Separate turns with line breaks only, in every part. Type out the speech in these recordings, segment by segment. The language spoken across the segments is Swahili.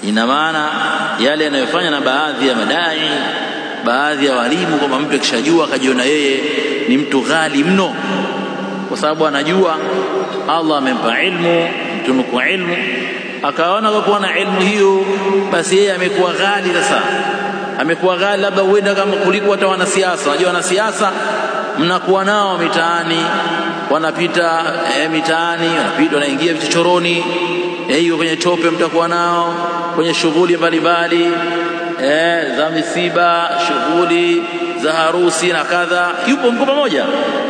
Ina maana yale yanayofanya na baadhi ya madai, baadhi ya walimu, kwamba mtu akishajua akajiona yeye ni mtu ghali mno, kwa sababu anajua Allah amempa ilmu, mtunuku ilmu, akaona kwa kuwa na ilmu hiyo basi yeye amekuwa ghali. Sasa amekuwa ghali, labda huenda kama kuliko hata wanasiasa. Unajua wanasiasa mnakuwa nao mitaani, wanapita mitaani, wanapita wanaingia vichochoroni, hiyo kwenye tope mtakuwa nao, kwenye shughuli mbalimbali za misiba, shughuli za harusi na kadha, yupo mko pamoja.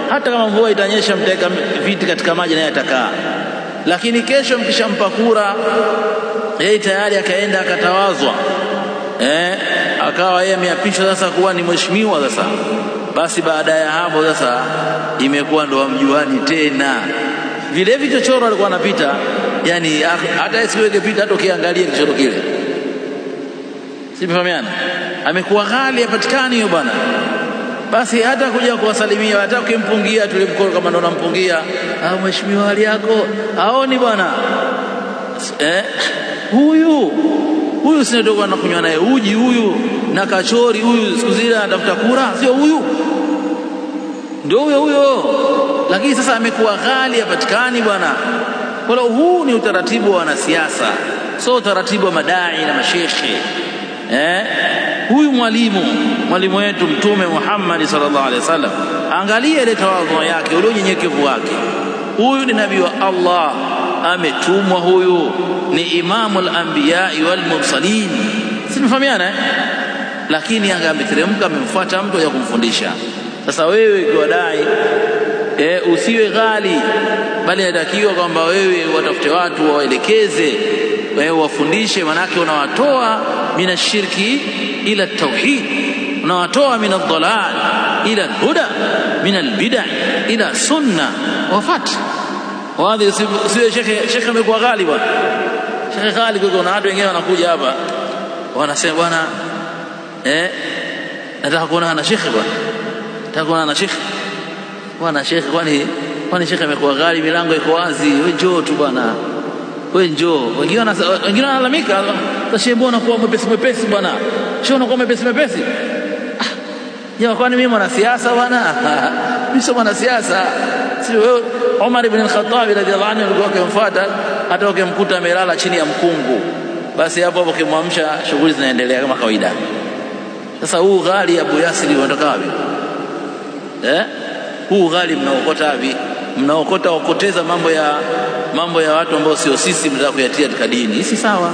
Hata kama mvua itanyesha, mtaweka viti katika maji naye atakaa. Lakini kesho mkishampa kura, yeye tayari akaenda akatawazwa, akawa yeye ameapishwa sasa kuwa ni mheshimiwa. Sasa basi baada ya hapo sasa imekuwa ndo amjuani tena. Vile vichochoro alikuwa anapita, yani hata isiweke pita, hata ukiangalia kichoro kile, sifahamiana, amekuwa ghali, hapatikani hiyo bwana. Basi hata kuja kuwasalimia, hata ukimpungia tule mkono kama ndo nampungia, mheshimiwa hali yako, haoni bwana, huyu sina dogo anakunywa naye uji huyu na kachori huyu, siku zile anatafuta kura, sio huyu, ndio huyo. Lakini sasa amekuwa ghali, hapatikani bwana. Kwa hiyo huu ni utaratibu wa wanasiasa, sio utaratibu wa madai na mashekhe. Huyu mwalimu wetu Mtume Muhammad sallallahu alaihi wasallam, angalia ile tawadhu yake, ule unyenyekevu wake. Huyu ni nabii wa Allah, ametumwa, huyu ni imamul anbiya wal mursalin, simfahamiana lakini angameteremka, amemfuata mtu ya kumfundisha. Sasa wewe ukiwa dai usiwe ghali, bali inatakiwa kwamba wewe watafute watu waelekeze, wewe wafundishe, manake unawatoa mina shirki ila tauhid, unawatoa mina dhalal ila huda, mina albid'a ila sunna wafat. Wazi siwe shekhe amekuwa ghali bwana, shekhe ghali. Kuna watu wengine wanakuja hapa wanasema bwana nataka kuona na shekhe bwana, nataka kuona na shekhe bwana. Shekhe kwani shekhe amekuwa ghali, milango iko wazi, wewe njoo tu bwana, wewe njoo. Wengine wanalalamika, sasa mbona kwa mwepesi bwana, sio unakuwa mwepesi. Jamaa, kwani mimi mwanasiasa bwana? Mimi sio mwanasiasa. Si wewe Umar ibn al-Khattab radhiallahu anhu alikuwa akimfuata, hata ukimkuta amelala chini ya mkungu, basi hapo ukimwamsha shughuli zinaendelea kama kawaida. Sasa huu ghali Abu Yasir unatoka wapi? Huu ghali mnaokota wapi? Mnaokota mambo ya watu ambao sio sisi, mnataka kuyatia katika dini. Si sawa.